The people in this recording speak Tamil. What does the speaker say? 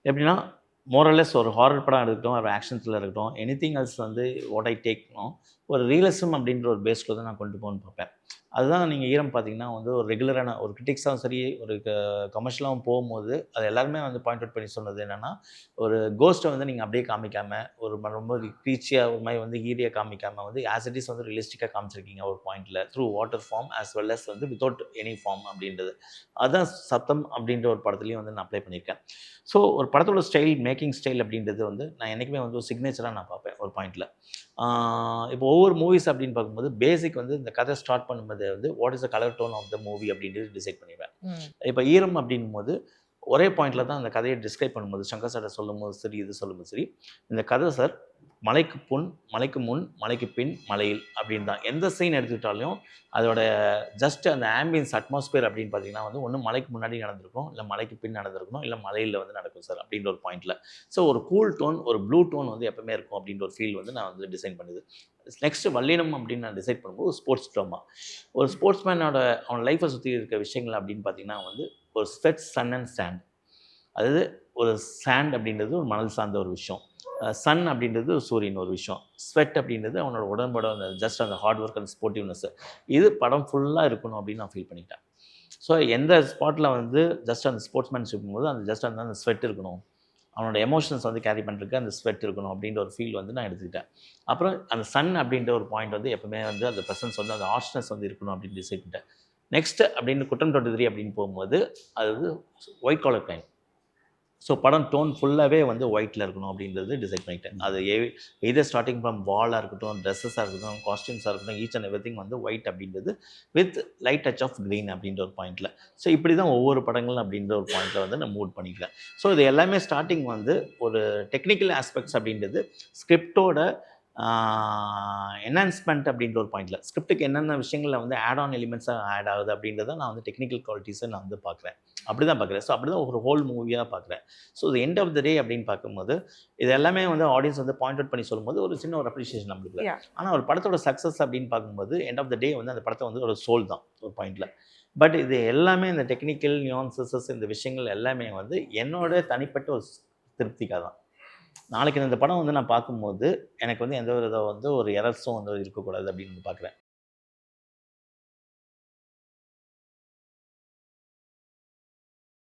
எப்படின்னா மோரலெஸ் ஒரு ஹாரர் படம் இருக்கட்டும், ஒரு ஆக்ஷன் த்ரில்லர் இருக்கட்டும், எனிதிங் எல்ஸ் வந்து வாட் ஐ டேக்னோ ஒரு ரியலிசம் அப்படின்ற ஒரு பேஸ்ல தான் நான் கொண்டு போகணும்னு பார்ப்பேன். அதுதான் நீங்க ஈரம் பார்த்தீங்கன்னா வந்து ஒரு ரெகுலரான ஒரு கிரிட்டிக்ஸாவும் சரி, ஒரு கமர்ஷியலாவும் போகும்போது, அது எல்லாருமே வந்து பாயிண்ட் அவுட் பண்ணி சொன்னது என்னன்னா, ஒரு கோஸ்ட்ட வந்து நீங்க அப்படியே காமிக்காம, ஒரு ரொம்ப க்ரீச்சியா ஒரு மாரி வந்து ஈரியா காமிக்காம வந்து ஆஸ் இட் இஸ் வந்து ரியலிஸ்டிக்கா காமிச்சிருக்கீங்க ஒரு பாயிண்ட்ல. Through water form as well as வந்து வித்தவுட் எனி ஃபார்ம் அப்படின்றது. அதுதான் சத்தம் அப்படின்ற ஒரு படத்துலயும் வந்து நான் அப்ளை பண்ணியிருக்கேன். ஸோ ஒரு படத்தோட ஸ்டைல், மேக்கிங் ஸ்டைல் அப்படின்றது வந்து நான் என்னைக்குமே வந்து ஒரு சிக்னேச்சரா நான் பார்ப்பேன் ஒரு பாயிண்ட்ல. இப்போ ஒவ்வொரு மூவிஸ் அப்படின்னு பார்க்கும்போது, பேசிக் வந்து இந்த கதை ஸ்டார்ட் பண்ணும்போது வந்து what is the colour tone of the movie அப்படின்றது டிசைட் பண்ணிருவேன். ம். இப்போ ஈரம் அப்படின்னும்போது, ஒரே பாயிண்ட்ல தான் அந்த கதைய டிஸ்கிரைப் பண்ணும்போது, சங்கர் சார் சொல்லும்போது சரி, இது சொல்லும்போது சரி, இந்த கதை சார் மலைக்கு மலைக்கு முன், மலைக்கு பின், மலையில் அப்படின்னு தான். எந்த சீன் எடுத்துக்கிட்டாலும், அதோட ஜஸ்ட் அந்த ஆம்பியன்ஸ் அட்மாஸ்பியர் அப்படின்னு பார்த்தீங்கன்னா வந்து, ஒண்ணு மலைக்கு முன்னாடி நடந்திருக்கும், இல்ல மலைக்கு பின் நடந்திருக்கணும், இல்ல மலையில வந்து நடக்கும் சார் அப்படின்ற ஒரு பாயிண்ட்ல. ஸோ ஒரு கூல் டோன், ஒரு ப்ளூ டோன் வந்து எப்பவுமே இருக்கும் அப்படின்ற ஒரு ஃபீல் வந்து நான் வந்து டிசைன் பண்ணுது. நெக்ஸ்ட் வல்லினம் அப்படின்னு நான் டிசைட் பண்ணும்போது ஸ்போர்ட்ஸ் ட்ராமா. ஒரு ஸ்போர்ட்ஸ்மேனோட அவன் லைஃப்பை சுற்றி இருக்க விஷயங்கள் அப்படின்னு பார்த்தீங்கன்னா வந்து, ஒரு ஸ்வெட், சன் அண்ட் சாண்ட். அதாவது ஒரு சாண்ட் அப்படின்றது ஒரு மணல் சார்ந்த ஒரு விஷயம். சன் அப்படின்றது ஒரு சூரியன் ஒரு விஷயம். ஸ்வெட் அப்படின்றது அவனோட உடம்போட அந்த ஜஸ்ட் அந்த ஹார்ட் ஒர்க் அண்ட் ஸ்போர்ட்டிவ்னஸ். இது படம் ஃபுல்லா இருக்கணும் அப்படின்னு நான் ஃபீல் பண்ணிக்கிட்டேன். ஸோ எந்த ஸ்பாட்ல வந்து ஜஸ்ட் அந்த ஸ்போர்ட்ஸ்மேன்ஷிப் போது அந்த ஜஸ்ட் அந்த ஸ்வெட் இருக்கணும். அவனோட எமோஷன்ஸ் வந்து கேரி பண்ணுறதுக்கு அந்த ஸ்வெட் இருக்கணும் அப்படின்ற ஒரு ஃபீல் வந்து நான் எடுத்துக்கிட்டேன். அப்புறம் அந்த சன் அப்படின்ற ஒரு பாயிண்ட் வந்து எப்பவுமே வந்து அந்த பிரசன்ஸ் வந்து அந்த ஹார்ஷ்னஸ் வந்து இருக்கணும் அப்படின்னு டிசைட் பண்ணிட்டேன். நெக்ஸ்ட் அப்படின்னு குற்றம் 23 அப்படின்னு போகும்போது, அது வந்து ஒயிட் காலர் கிரைம். ஸோ படம் டோன் ஃபுல்லாவே வந்து ஒயிட்ல இருக்கணும் அப்படின்றது டிசைட் பண்ணிட்டேன். அது எய்தர் ஸ்டார்ட்டிங் ஃப்ரம் வாலா இருக்கட்டும், ட்ரெஸ்ஸஸா இருக்கட்டும், காஸ்டியூம்ஸா இருக்கட்டும், ஈச் அண்ட் எவ்ரிதிங் வந்து ஒயிட் அப்படின்றது with light touch of green அப்படின்ற ஒரு பாயிண்ட்ல. ஸோ இப்படி தான் ஒவ்வொரு படங்கள் அப்படின்ற ஒரு பாயிண்ட்ல வந்து நான் மூட் பண்ணிக்கிறேன். ஸோ இது எல்லாமே ஸ்டார்ட்டிங் வந்து ஒரு டெக்னிக்கல் ஆஸ்பெக்ட்ஸ் அப்படின்றது ஸ்கிரிப்டோட என்ஹான்ஸ்மென்ட் அப்படின்ற ஒரு பாயிண்ட்ல. ஸ்கிரிப்டுக்கு என்னென்ன விஷயங்கள்ல வந்து ஆட் ஆன் எலிமெண்ட்ஸா ஆட் ஆகுது அப்படின்றத நான் வந்து டெக்னிக்கல் குவாலிட்டீஸ நான் வந்து பார்க்குறேன். அப்படிதான் பார்க்குறேன். ஸோ அப்படிதான் ஒரு ஹோல் மூவியா பார்க்குறேன். So the end of the day அப்படின்னு பார்க்கும்போது, இது எல்லாமே வந்து ஆடியன்ஸ் வந்து பாயிண்ட் அவுட் பண்ணி சொல்லும்போது, ஒரு சின்ன ஒரு அப்ரிசியேஷன் நம்மளுக்கு. யாஹ்! ஆனா ஒரு படத்தோட சக்சஸ் அப்படின்னு பார்க்கும்போது, எண்ட் ஆஃப் த டே வந்து அந்த படத்த வந்து ஒரு சோல் தான் ஒரு பாயிண்ட்ல. பட் இது எல்லாமே இந்த டெக்னிக்கல் நியூயான்சஸ் இந்த விஷயங்கள் எல்லாமே வந்து என்னோட தனிப்பட்ட ஒரு திருப்திக்காக தான். நாளைக்கு இந்த படம் வந்து நான் பார்க்கும்போது, எனக்கு வந்து எந்த வித வந்து ஒரு எரர்ஸும் வந்து இருக்கக்கூடாது அப்படின்னு பார்க்குறேன்.